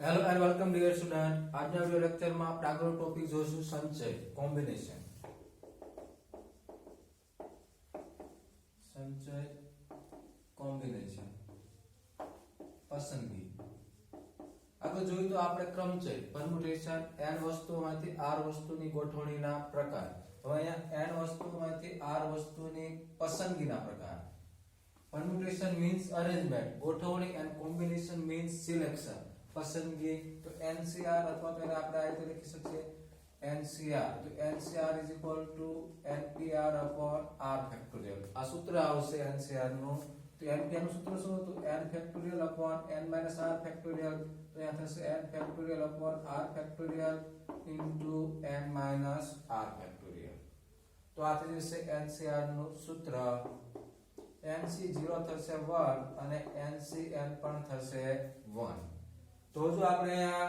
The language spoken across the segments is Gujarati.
Hello and welcome dear student. આજના વિડિયો લેક્ચરમાં આપણે આગળનો ટોપિક જોઈશું સંચય કોમ્બિનેશન. સંચય કોમ્બિનેશન પસંદગી. આગળ જોયું તો આપણે ક્રમચય પરમ્યુટેશન n વસ્તુઓમાંથી r વસ્તુની ગોઠવણીના પ્રકાર. હવે અહીંયા n વસ્તુઓમાંથી r વસ્તુની પસંદગીના પ્રકાર. પરમ્યુટેશન મીન્સ અરેન્જમેન્ટ, ગોઠવણી, and combination means selection, પસંદગી. તો NCR અથવા તો એને આપણે આ રીતે લખી શકીએ NCR. તો NCR is equal to NPR upon R factorial. આ સૂત્ર આવશે NCR નું. તો NPR નું સૂત્ર શું હતું? N factorial upon n minus R factorial. તો અહીંયા થશે n factorial upon R factorial into n minus R factorial. તો આ થઈ જશે NCR નું સૂત્ર. NC 0 થશે 1 અને NCN પણ થશે 1. તો જો આપણે આ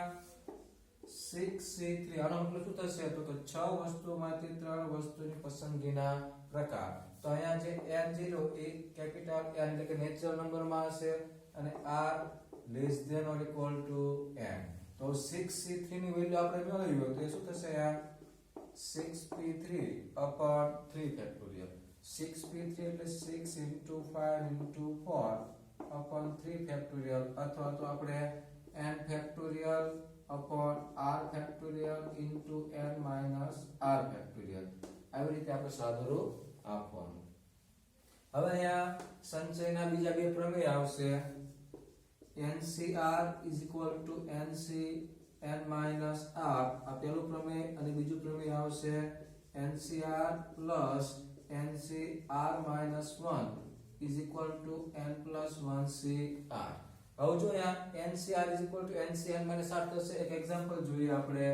6C3 આનો મતલબ શું થશે? તો કે 6 વસ્તુઓમાંથી 3 વસ્તુની પસંદગીના પ્રકાર. તો અહીંયા જે N0 એ કેપિટલ N એટલે કે નેચરલ નંબરમાં હશે અને R less than or equal to n. તો 6C3 ની વેલ્યુ આપણે મેળવી હોય તો એ શું થશે? આ 6p3 upon 3 factorial. 6p3 એટલે 6 into 5 into 4 upon 3 factorial અથવા તો આપણે n factorial upon r factorial into n minus r factorial. આવી રીતે આપણે સાદુરૂપ આપવાનું. હવે અહીંયા સંચયના બીજા બે પ્રમેય આવશે. NCR is equal to NC n minus r. આ પહેલું પ્રમેય અને બીજું પ્રમેય આવશે NCR plus NC r minus 1 is equal to n plus 1CR. હવે જો અહીંયા NCR is equal to NCN minus r થશે. એક એક્ઝામ્પલ જોઈએ આપણે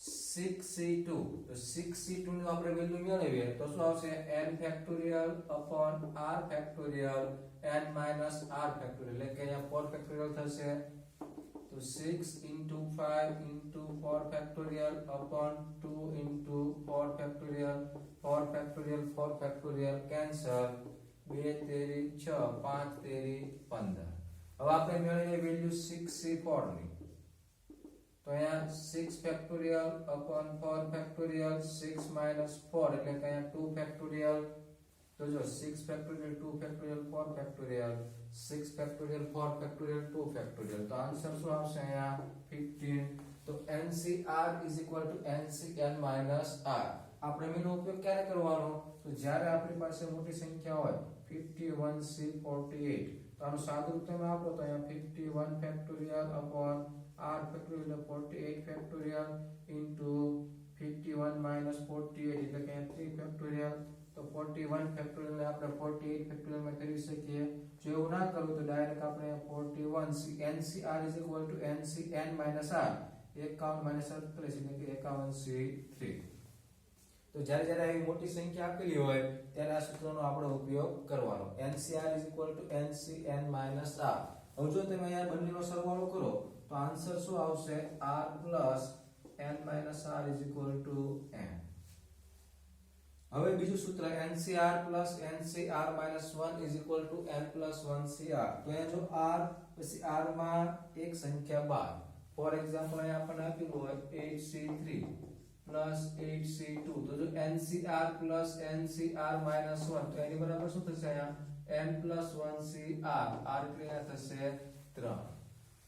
6C2. તો 6C2 ની આપણે વેલ્યુ મેળવીએ તો શું આવશે? n factorial upon r factorial n minus r factorial. એટલે કે અહીંયા 4 factorial થશે. તો 6 into 5 into 4 factorial upon 2 into 4 factorial 4 factorial 4 factorial cancel. 2 તેરી 6 5 તેરી 15. હવે આપણે મેળવીએ વેલ્યુ 6C4 ની. તો અહીંયા 6 factorial upon 4 factorial 6 minus 4 એટલે કે અહીંયા 2 factorial. તો જો 6 factorial 2 factorial 4 factorial 6 factorial 4 factorial 2 factorial. તો આન્સર શું આવશે? અહીંયા 15. તો NCR is equal to NCN minus R. આપણે એનો ઉપયોગ ક્યારે કરવાનો? તો જ્યારે આપણી પાસે મોટી સંખ્યા હોય 51C48. તો આનું સાદુરૂપ તમે આપો તો અહીંયા 51 factorial upon r factorial 48 factorial into 51 minus 48 એટલે કે 3 factorial. તો 41 ફેક્ટોરિયલ ને આપણે 48 ફેક્ટોરિયલ માં કરી શકીએ. જો એવું ના કરવું તો ડાયરેક્ટ આપણે 41 NCR is equal to NCN minus R. 51 minus 38 એટલે કે 51C3. તો જ્યારે જ્યારે આવી મોટી સંખ્યા આપેલી હોય ત્યારે આ સૂત્રનો આપણે ઉપયોગ કરવાનો. NCR is equal to NCN minus R. હવે જો તમે અહીંયા બંનેનો સરવાળો કરો તો આન્સર શું આવશે? R plus n minus R is equal to n. હવે બીજું સૂત્ર NCR plus NCR minus 1 is equal to n plus 1CR. તો અહીંયા જો R પછી R માં એક સંખ્યા 12. ફોર એક્ઝામ્પલ અહીંયા આપણને આપેલું હોય 8C3 plus 8C2. તો જો NCR plus NCR minus 1 તો એની બરાબર શું થશે? અહીંયા n plus 1CR. R એટલે અહીંયા થશે 3.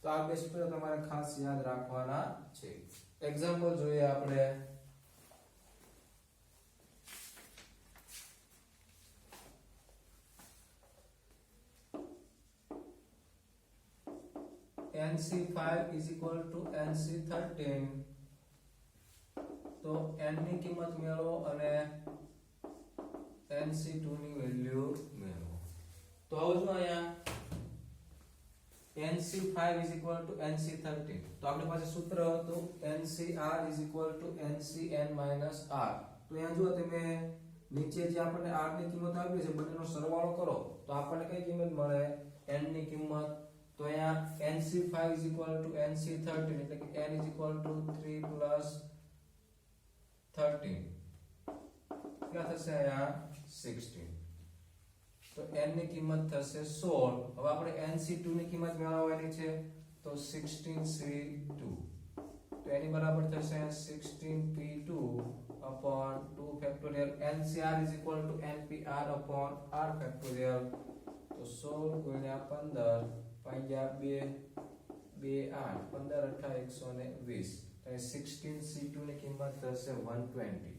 તો આ બે સૂત્ર તમારે ખાસ યાદ રાખવાના છે. એક્ઝામ્પલ જોઈએ આપણે. NC5 is equal to NC13. તો n ની કિંમત મેળવો અને NC2 ની વેલ્યુ મેળવો. તો હવે જો અહીંયા NC5 is equal to NC13. તો આપણી પાસે સૂત્ર હતું NCR is equal to NCN minus R. તો અહીંયા જો તમે નીચે જે આપણને R ની કિંમત આપી છે બંનેનો સરવાળો કરો તો આપણને કઈ કિંમત મળે? n ની કિંમત. તો અહીંયા NC5 is equal to NC13 એટલે કે n is equal to 3 plus 13. क्या થશે? અહીંયા 16. તો n ની કિંમત થશે 16. હવે આપણે NC2 ની કિંમત મેળવવાની છે. તો 16c2 તો એની બરાબર થશે 16p2 upon 2 factorial. NCR is equal to NPR upon R factorial. તો 16 ગુણ્યા 15 ભાગ્યા 2 2 8 15 18 120 તો 16c2 ની કિંમત થશે 120.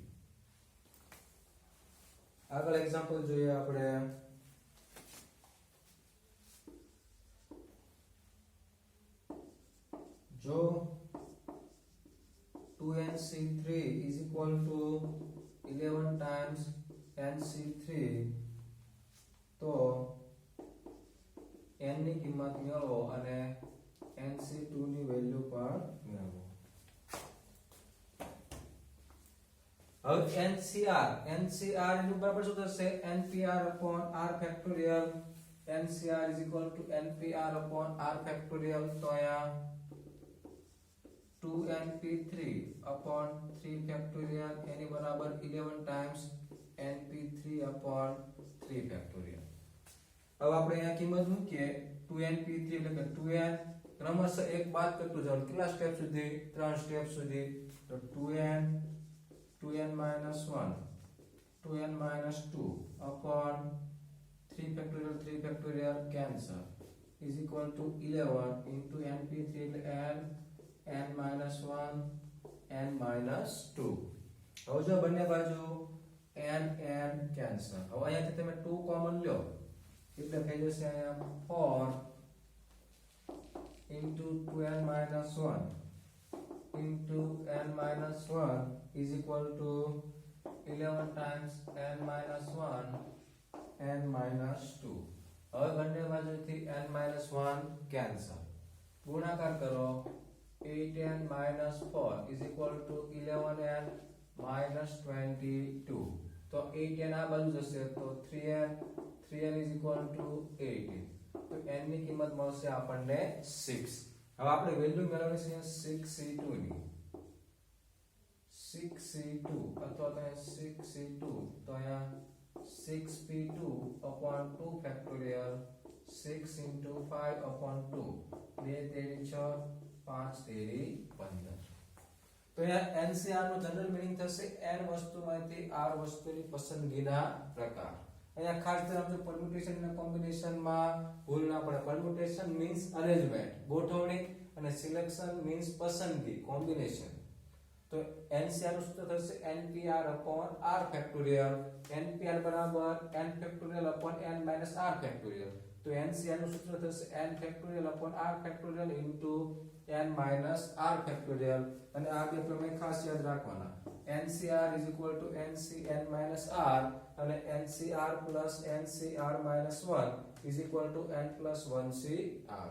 આગળ એક્ઝામ્પલ જોઈએ આપણે. જો 2nc3 is equal to 11 times nc3 તો n ની કિંમત મેળવો અને nc2 ની વેલ્યુ પણ મેળવો. હવે NCR એનું બરાબર શું થશે NPR upon R factorial. NCR is equal to NPR upon R factorial. તો અહીંયા 2np3 upon 3 factorial એની બરાબર 11 times np3 upon 3 factorial. હવે આપણે અહીંયા કિંમત મૂકીએ 2np3 એટલે કે 2n ક્રમશઃ એક બાદ કરતું જવાનું. કેટલા સ્ટેપ સુધી? 3 સ્ટેપ સુધી. તો 2n 2n minus 1 2n minus 2 upon 3 factorial cancel is equal to 11 into np3 એટલે n minus 1 n minus 2. હવે જો બંને બાજુ n cancel. હવે અહીંયાથી તમે 2 કોમન લ્યો એટલે થઈ જશે અહીંયા 4 into 2n minus 1 into n minus 1 is equal to 11 times n minus 1 n minus 2. હવે બંને બાજુથી n minus 1 cancel. ગુણાકાર કરો 8n minus 4 is equal to 11n minus 22. તો 8n આ બાજુ જશે તો 3n is equal to 18. તો n ની કિંમત મળશે આપણને 6. હવે આપણે વેલ્યુ મેળવવી છે 6c2 ની. 6c2 અથવા તો 6c2 તો અહીંયા 6p2 upon 2 factorial 6 into 5 upon 2 2 તેરી 6 5 તેરી 15. તો અહીંયા NCR નો જનરલ મીનિંગ થશે n વસ્તુમાંથી r વસ્તુની પસંદગીના પ્રકાર. અહીંયા ખાસ ધ્યાન આપજો પરમ્યુટેશન અને કોમ્બિનેશન માં ભૂલ ના પડે. પરમ્યુટેશન મીન્સ અરેન્જમેન્ટ ગોઠવણી અને સિલેક્શન મીન્સ પસંદગી કોમ્બિનેશન. તો NCR નું સૂત્ર થશે NPR upon R factorial. NPR બરાબર n factorial upon n minus R factorial. તો NCR નું સૂત્ર થશે n factorial upon R factorial into n minus R factorial. અને આ બે પ્રમેય ખાસ યાદ રાખવાના. NCR is equal to NCn minus R અને NCR plus NCR minus 1 is equal to n plus 1CR.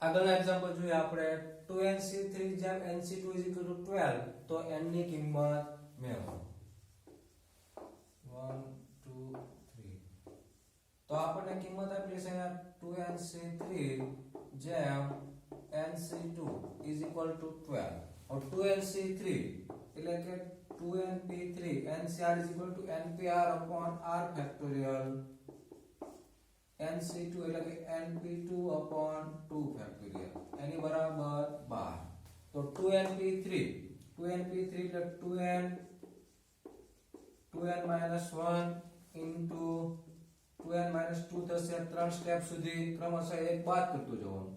આગળના એક્ઝામ્પલ જોઈએ આપણે 2nc3 જેમ nc2 is equal to 12 તો n ની કિંમત મેળવો. 1 2 3 તો આપણને કિંમત આપી છે 2nc3 જેમ nc2 is equal to 12. और 2nc3 એટલે કે 2np3 NCR is equal to NPR upon R factorial. nc2 એટલે કે np2 upon 2 factorial એની બરાબર 12. તો 2np3 એટલે 2n minus 1 into 2n minus 2 થશે 3 સ્ટેપ સુધી ક્રમશઃ એક બાદ કરતું જવાનું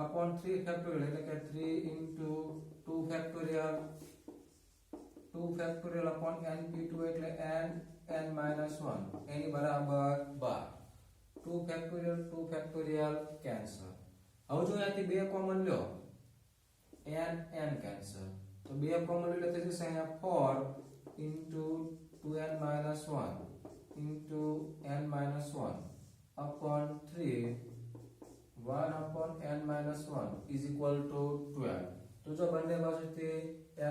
upon 3 factorial એટલે કે 3 into 2 factorial upon np2 એટલે n minus 1 એની બરાબર 12. 2 factorial cancel. હવે જો અહીંયાથી 2 કોમન લ્યો n cancel. તો 2 કોમન લ્યો એટલે થશે અહીંયા 4 into 2n minus 1 into n minus 1 upon 3 1 upon n minus 1 is equal to 12. તો જો બંને બાજુથી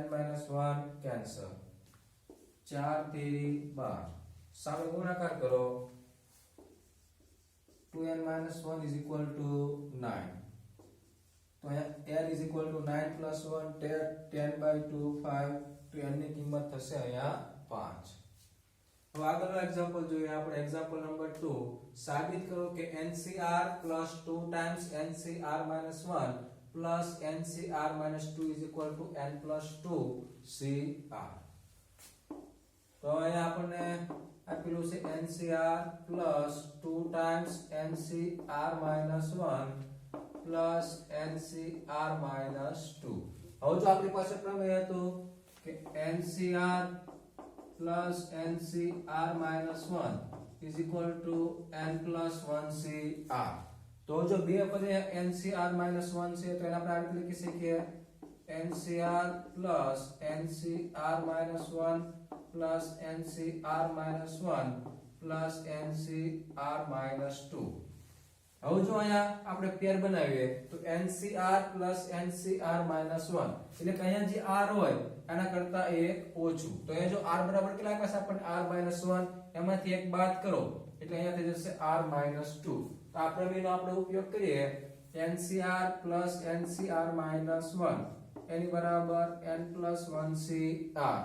n minus 1 cancel. 4 તેરી 12 સામે ગુણાકાર કરો 2n minus 1 is equal to 9. તો અહીંયા n is equal to 9 plus 1 10/2 5 તો n ની કિંમત થશે અહીંયા 5. હવે આગળનો એક્ઝામ્પલ જોઈએ આપણે. એક્ઝામ્પલ નંબર 2, સાબિત કરો કે NCR plus 2 times NCR minus 1 plus NCR minus 2 is equal to n plus 2 CR. તો અહીંયા આપણને આપેલું છે NCR plus 2 times NCR minus 1 plus NCR minus 2. હવે જો આપણી પાસે પ્રમેય હતું કે NCR plus NCR minus 1 is equal to n plus 1 CR. તો જો બે પદે NCR minus 1 છે તો એને આપણે આ રીતે લખી શકીએ NCR plus NCR minus 1 plus NCR minus 1 plus NCR minus 2. હવે જો અહીંયા આપણે પેર બનાવીએ તો NCR plus NCR minus 1 એટલે કે અહીંયા જે R હોય એના કરતા એક ઓછું. તો અહીંયા જો R બરાબર કેટલા પાસે આપણને R minus 1 એમાંથી એક બાદ કરો એટલે અહીંયા થઈ જશે R minus 2. તો આ પ્રમેયનો આપણે ઉપયોગ કરીએ NCR plus NCR minus 1 એની બરાબર n plus 1 CR.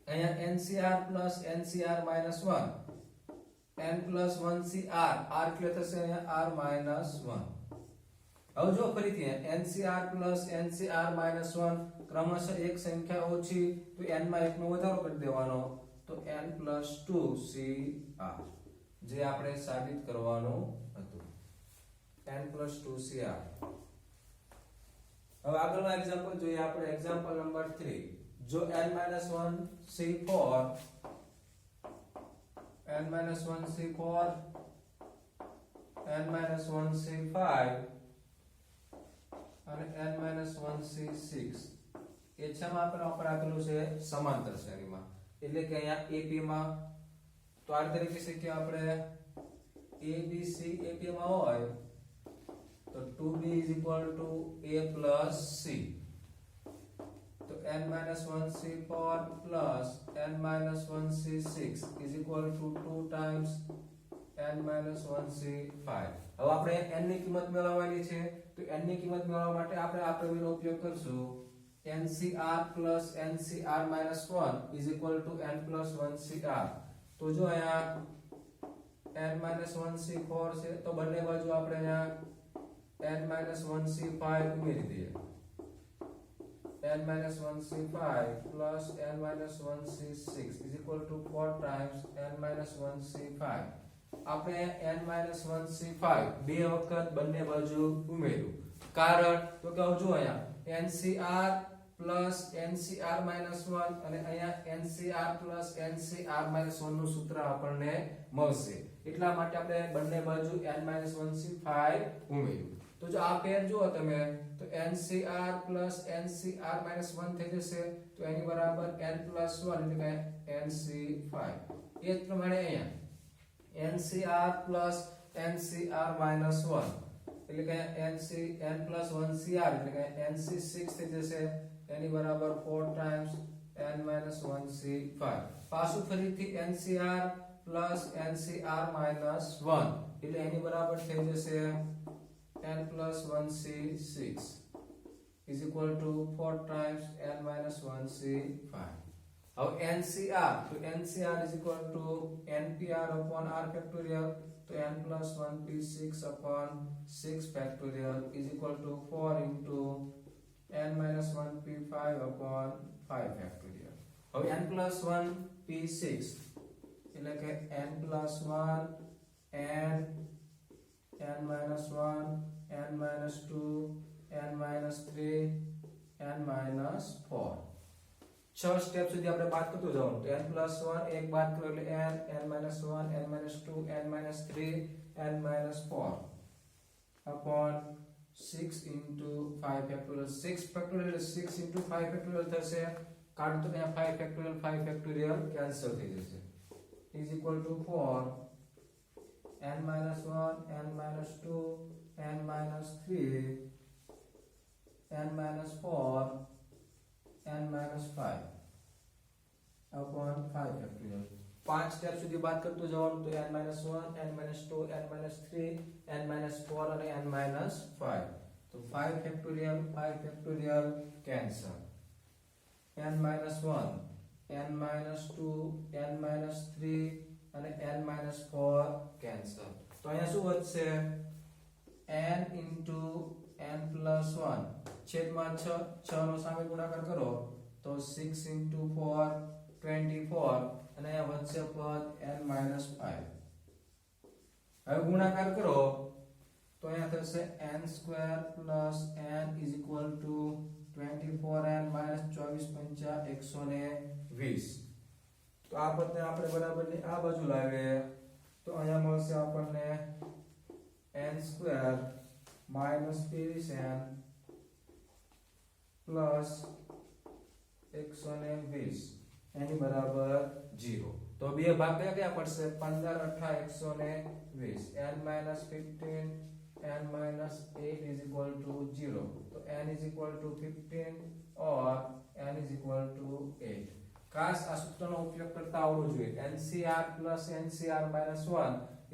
અહીંયા NCR plus NCR minus 1 n plus 1 CR. R એટલે થશે અહીંયા R minus 1. હવે જો ફરીથી NCR plus NCR minus 1 ક્રમશઃ એક સંખ્યા ઓછી તો n માં એકનો વધારો કરી દેવાનો તો n plus 2 CR જે આપણે સાબિત કરવાનું હતું n plus 2 CR. હવે આગળનો એક્ઝામ્પલ જોઈએ આપણે. એક્ઝામ્પલ નંબર 3, જો n-1 C4 n-1 C4 n-1 C5 અને n-1 C6 એ છેમાં આપણે ઉપર આપેલું છે સમાંતર શ્રેણીમાં એટલે કે અહીંયા AP માં તો આ રીતે લખી શકીએ આપણે ABC AP માં હોય તો 2B is equal to A plus C. તો n-1 C4 plus n-1 C6 is equal to 2 times n-1 C5. હવે આપણે n ની કિંમત મેળવવાની છે તો n ની કિંમત મેળવવા માટે આપણે આ પ્રમેયનો ઉપયોગ કરશું NCR plus NCR minus 1 is equal to n plus 1 CR. તો જો અહીંયા n-1 C4 છે તો બંને બાજુ આપણે અહીંયા n-1 C5 ઉમેરી દઈએ n-1 C5 plus n-1 C6 is equal to 4 times n-1 C5. આપણે n-1 C5 બે વખત બંને બાજુ ઉમેર્યું કારણ તો કહું છું અહીંયા NCR plus NCR minus 1 અને અહીંયા NCR plus NCR minus 1 નું સૂત્ર આપણને મળશે એટલા માટે આપણે બંને બાજુ n-1 C5 ઉમેર્યું. તો જો આ પેર જુઓ તમે તો NCR plus NCR minus 1 થઈ જશે તો એની બરાબર n plus 1 એટલે કે NC5. એ જ પ્રમાણે અહીંયા NCR plus NCR minus 1 એટલે કે n plus 1 CR એટલે કે NC6 થઈ જશે એની બરાબર 4 times n-1 C5. પાછું ફરીથી NCR plus NCR minus 1 એટલે એની બરાબર થઈ જશે n plus 1 C6 is equal to 4 times n-1 C5. હવે NCR તો NCR is equal to NPR upon R factorial તો n plus 1 P6 upon 6 factorial is equal to 4 into n-1 P5 upon 5 factorial. હવે n plus 1 P6 એટલે કે n plus 1 n-1 n-2 n-3 n-4 6 step સુધી આપણે બાદ કરતું જવાનું તો n plus 1 એક બાદ કરો એટલે n-1 n-2 n-3 n-4 upon 6 into 5 factorial 6 factorial એટલે 6 into 5 factorial થશે કાઢો તો ત્યાં 5 factorial કેન્સલ થઈ જશે is equal to 4 n-1 n-2 n-3 n-4 n-5 upon 5 factorial 5 step સુધી બાદ કરતું જવાનું તો n-1 n-2 n-3 n-4 અને n-5 તો 5 factorial cancel, n - 1 n - 2 n - 3 અને n - 4 કેન્સલ. તો અહીંયા શું વધશે n * n + 1 છેદમાં 6 6 નો સામે ગુણાકાર કરો તો 6 * 4 24 અને અહીંયા વધશે પદ n - 5. હવે ગુણાકાર કરો તો અહીંયા થશે n² + n = 24n - 24 × 120. તો આ પદને આપણે બરાબરની આ બાજુ લાવીએ તો અહીંયા મળશે આપણને n² - 23n + 120 એની બરાબર 0. તો બે ભાગ કયા પડશે 15 18 120 n - 15 n - 8 = 0. તો n = 15 or n = 8. ખાસ આ સૂત્રનો ઉપયોગ કરતા આવડવું જોઈએ. NCR + NCR - 1 = n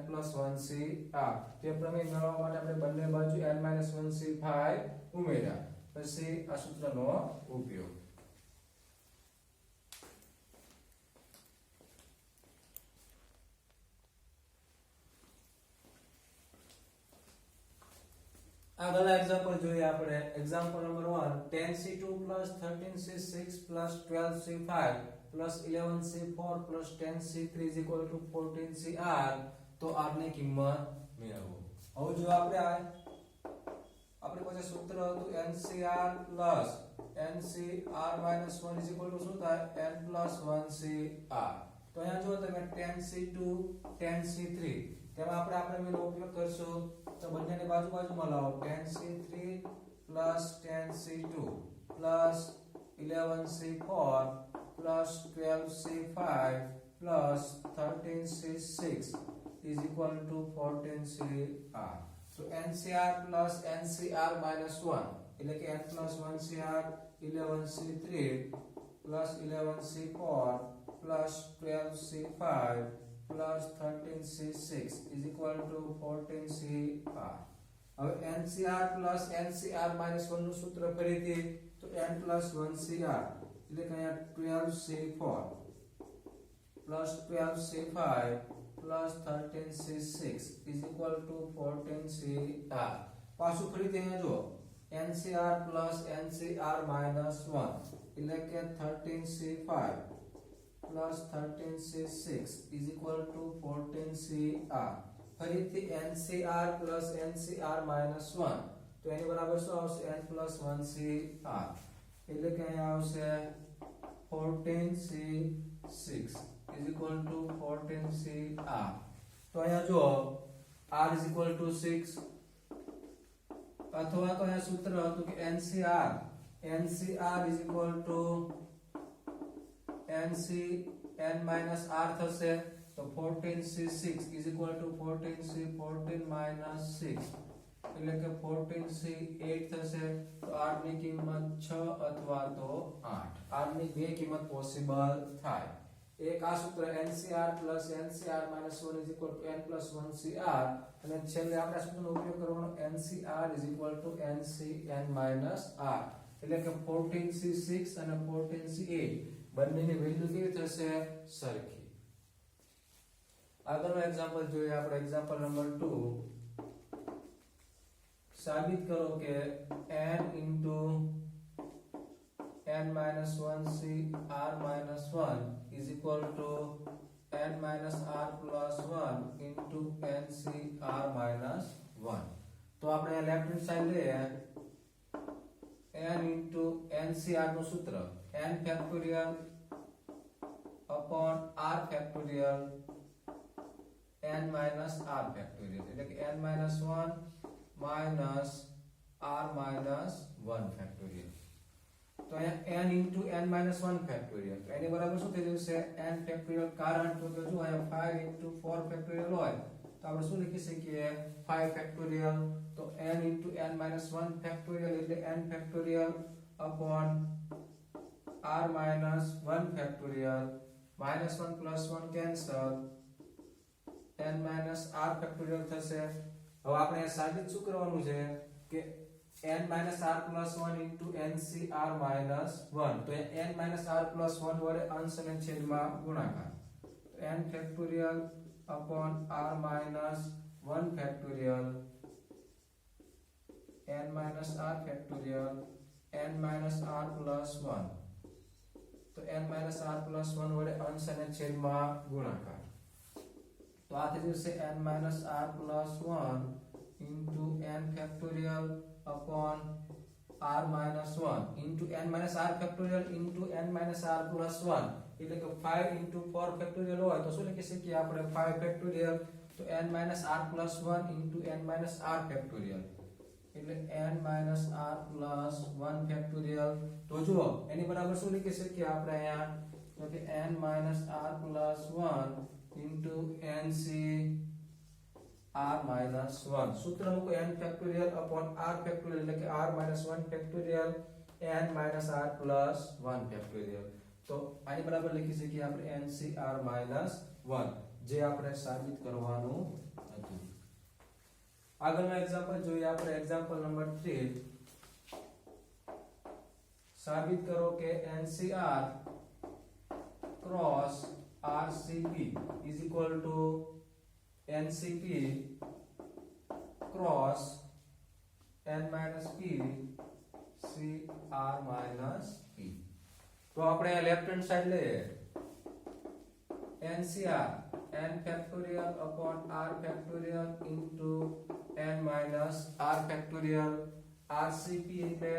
+ 1CR. તે પ્રમેય મેળવવા માટે આપણે બંને બાજુ n - 1C5 ઉમેર્યા પછી આ સૂત્રનો ઉપયોગ. આગળ એક્ઝામ્પલ જોઈએ આપણે. Example number 1 10C2 + 13C6 + 12C5 + 11C4 + 10C3 = 14CR. તો r ની કિંમત મેળવો. હવે જો આપણે પાસે સૂત્ર હતું NCR + NCR - 1 શું થાય n + 1CR. તો અહીંયા જો તમે 10C2 10C3 તેમાં આપણે મેનો ઉપયોગ કરશું તો બંનેને બાજુમાં લાવો 10C3 + 10C2 + 11C4 + 12C5 + 13C6 = 14CR. So NCR + NCR - 1 એટલે કે n + 1CR 11C3 + 11C4 + 12C5 + 13C6 = 14CR. હવે NCR + NCR - 1 નું સૂત્ર ફરીથી તો n + 1CR એટલે કે અહીંયા 12C4 + 12C5 + 13C6 = 14CR. પાછું ફરીથી અહીંયા જો NCR + NCR - 1 એટલે કે 13C5 + 13C6 = 14CR. ફરીથી NCR + NCR - 1 તો એની બરાબર શું આવશે n + 1CR એટલે કે અહીંયા આવશે 14C6 = 14CR. તો અહીંયા જો r = 6 અથવા તો અહીંયા સૂત્ર હતું કે NCR n - r થશે તો 14C6 = 14C 14 - 6 એટલે કે 14C8 થશે. તો r ની કિંમત 6 અથવા તો 8. r ની બે કિંમત પોસિબલ થાય. એક આ સૂત્ર NCR + NCR - 1 = n + 1CR અને છેલ્લે આપણે સૂત્રનો ઉપયોગ કરવાનો NCR = NCn - r એટલે કે 14C6 અને 14C8 બંનેની વેલ્યુ કેવી થશે સરખી. આગળનો એક્ઝામ્પલ જોઈએ આપણે. એક્ઝામ્પલ નંબર 2 સાબિત કરો કે n * n - 1CR - 1 n - r + 1 NCR - 1. તો આપણે લેફ્ટ હેન્ડ સાઈડ લઈએ n * NCR નું સૂત્ર n factorial upon r factorial n - r factorial એટલે કે n - 1 minus r minus 1 factorial. તો અહીંયા n * n - 1 ફેક્ટોરિયલ તો એની બરાબર શું થઈ જશે n ફેક્ટોરિયલ. કારણ તો જો અહીંયા 5 * 4 ફેક્ટોરિયલ હોય તો આપણે શું લખી શકીએ 5 ફેક્ટોરિયલ. તો n * n - 1 ફેક્ટોરિયલ એટલે n factorial upon r minus 1 factorial -1 + 1 cancel n - r factorial થશે. હવે આપણે સાબિત શું કરવાનું છે કે n minus r plus 1 into ncr minus 1 તો n minus r plus 1 વડે અંશ અને છેદમાં ગુણાકાર તો n factorial upon r minus 1 factorial n minus r factorial n minus r plus 1 તો n minus r plus 1 વડે અંશ અને છેદમાં ગુણાકાર તો આ થઈ જશે n minus r plus 1 into n factorial upon r minus 1 into n minus r factorial into n minus r plus 1 એટલે કે 5 into 4 factorial હોય તો શું લખી શકીએ આપણે 5 factorial તો n minus r plus 1 into n minus r factorial એટલે n minus r plus 1 factorial તો જુઓ એની બરાબર શું લખી શકીએ આપણે અહીંયા તો કે n minus r plus 1 into nc r minus 1 सूत्र મૂકો n factorial upon r factorial એટલે કે r minus 1 factorial n minus r plus 1 factorial તો આની બરાબર લખી શકીએ આપણે nc r minus 1 જે આપણે સાબિત કરવાનું હતું આગળનો એક્ઝામ્પલ જોઈએ આપણે એક્ઝામ્પલ નંબર 3 સાબિત કરો કે ncr cross rcp is equal to ncp cross n minus p cr minus p તો આપણે લેફ્ટ હેન્ડ સાઈડ લઈએ ncr n factorial upon r factorial into n minus r factorial rcp એટલે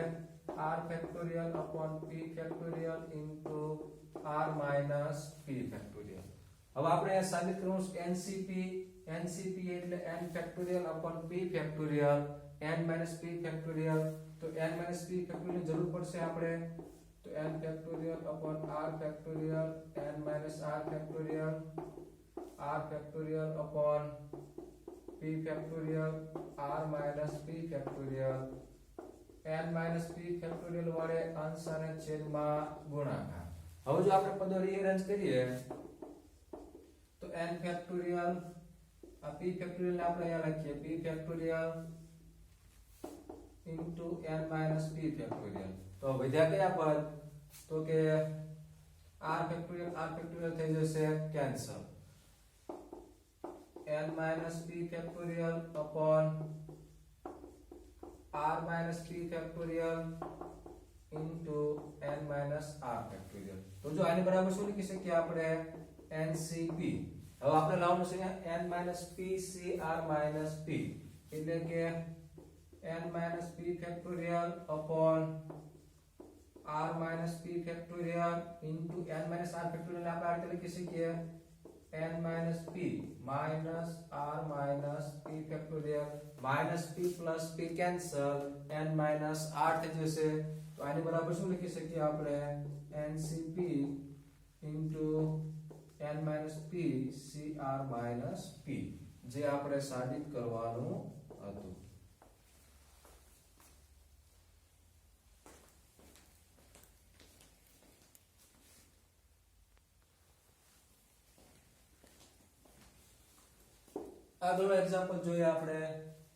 r factorial upon p factorial into r minus p factorial હવે આપણે સાબિત કરવું છે ncp એટલે n factorial upon p factorial n minus p factorial તો n minus p factorial ની જરૂર પડશે આપણે તો n factorial upon r factorial n minus r factorial upon p factorial r minus p factorial n minus p factorial વડે અંશ અને છેદમાં ગુણાકાર હવે જો આપણે પદો રીઅરેન્જ કરીએ તો n factorial આ p factorial ને આપણે અહીંયા લખીએ p factorial into n minus p factorial તો વધ્યા કયા પદ તો કે r factorial થઈ જશે cancel n minus p factorial upon r minus p factorial into n minus r factorial તો જો આની બરાબર શું લખી શકીએ આપણે ncp હવે આપણે લાવવાનું છે n minus p cr minus p એટલે કે n minus p factorial upon r minus p factorial into n minus r factorial ને આપણે આ રીતે લખી શકીએ n minus p minus r minus p factorial minus p plus p cancel n minus r થઈ જશે તો આની બરાબર શું લખી શકીએ આપણે ncp into n minus p cr minus p જે આપણે સાબિત કરવાનું હતું આગળનો એક્ઝામ્પલ જોઈએ આપણે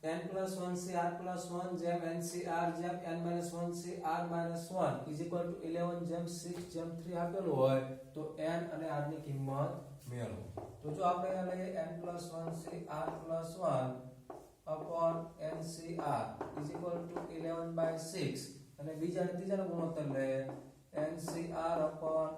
n plus 1 cr plus 1 જેમ ncr જેમ n minus 1 cr minus 1 is equal to 11 જેમ 6 જેમ 3 આપેલું હોય તો n અને r ની કિંમત મેળવો તો જો આપણે અહીંયા લઈએ n plus 1 cr plus 1 upon ncr is equal to 11 by 6 અને બીજા અને ત્રીજાનો ગુણોત્તર લઈએ ncr upon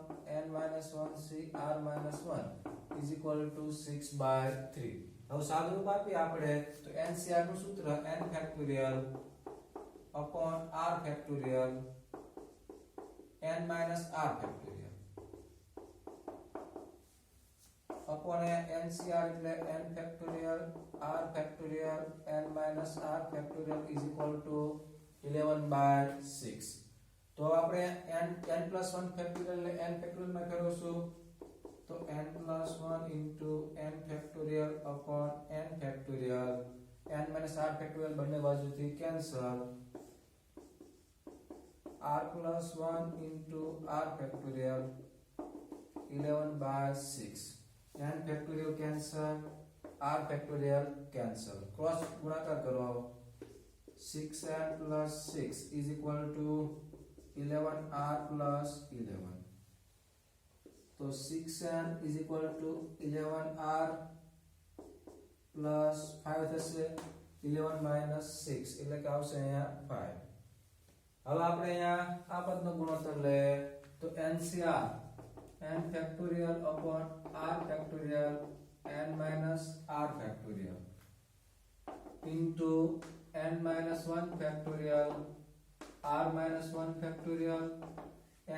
n minus 1 cr minus 1 is equal to 6 by 3 હવે સાદું રૂપ આપીએ આપણે તો ncr નું સૂત્ર n factorial upon r factorial n minus r factorial upon ncr એટલે n factorial r factorial n minus r factorial is equal to 11 by 6 તો આપણે n plus 1 factorial ને n factorial માં ફેરવશું તો n plus 1 into n factorial upon n factorial n minus r factorial બંને બાજુથી cancel r plus 1 into r factorial 11 by 6 n factorial cancel r factorial cancel cross ગુણાકાર કરો 6n plus 6 is equal to 11r plus 11. तो 6n is equal to 11r plus 5 થશે 11 minus 6 એટલે કે આવશે અહીંયા 5. હવે આપણે અહીંયા આ પદનો ગુણોત્તર લે તો NCR n factorial upon r factorial n minus r factorial into n minus 1 factorial r minus 1 factorial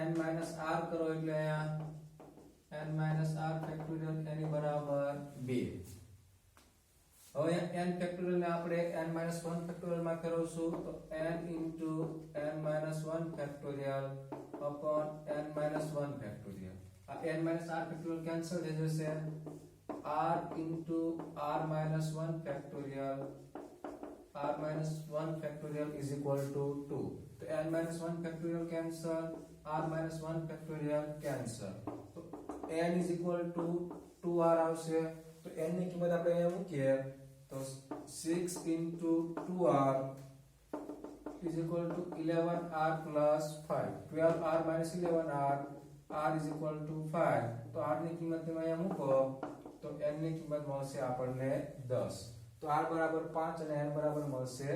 n minus r કરો એટલે અહીંયા n minus r factorial એની બરાબર 2. હવે n ફેક્ટોરિયલ ને આપણે n minus 1 ફેક્ટોરિયલ માં કરવશું તો n into n minus 1 factorial upon n minus 1 factorial. આ n minus r factorial cancel થઈ જશે. r into r minus 1 factorial r minus 1 factorial is equal to 2. તો n minus 1 factorial cancel, r minus 1 factorial cancel. તો n is equal to 2r આવશે. તો n ની કિંમત આપણે અહીંયા મૂકીએ તો 6 into 2r is equal to 11r plus 5. 12r minus 11r, r is equal to 5. તો r ની કિંમત તમે અહીંયા મૂકો તો n ની કિંમત મળશે આપણને 10. તો r બરાબર 5 અને n બરાબર મળશે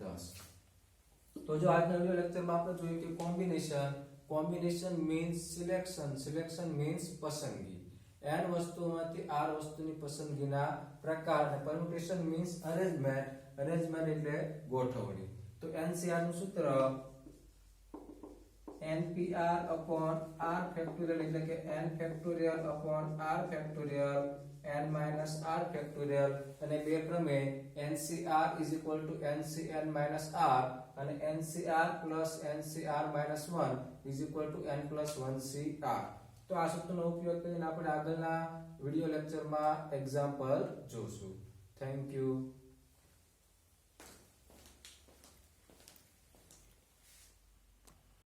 10. તો જો આજના વિડિયો લેક્ચરમાં આપણે જોયું કે કોમ્બિનેશન મીન્સ સિલેક્શન મીન્સ પસંદગી. n વસ્તુઓમાંથી r વસ્તુની પસંદગીના પ્રકાર અને પરમ્યુટેશન મીન્સ અરેન્જમેન્ટ એટલે ગોઠવણી. તો NCR નું સૂત્ર NPR upon r ફેક્ટોરિયલ એટલે કે n factorial upon r factorial n minus r factorial અને બે ક્રમે NCR is equal to NCn minus r અને NCR plus NCR minus 1 is equal to n plus 1CR. તો આ સૂત્રનો ઉપયોગ કરીને આપણે આગળના વિડિયો લેક્ચરમાં એક્ઝામ્પલ જોશું. Thank you.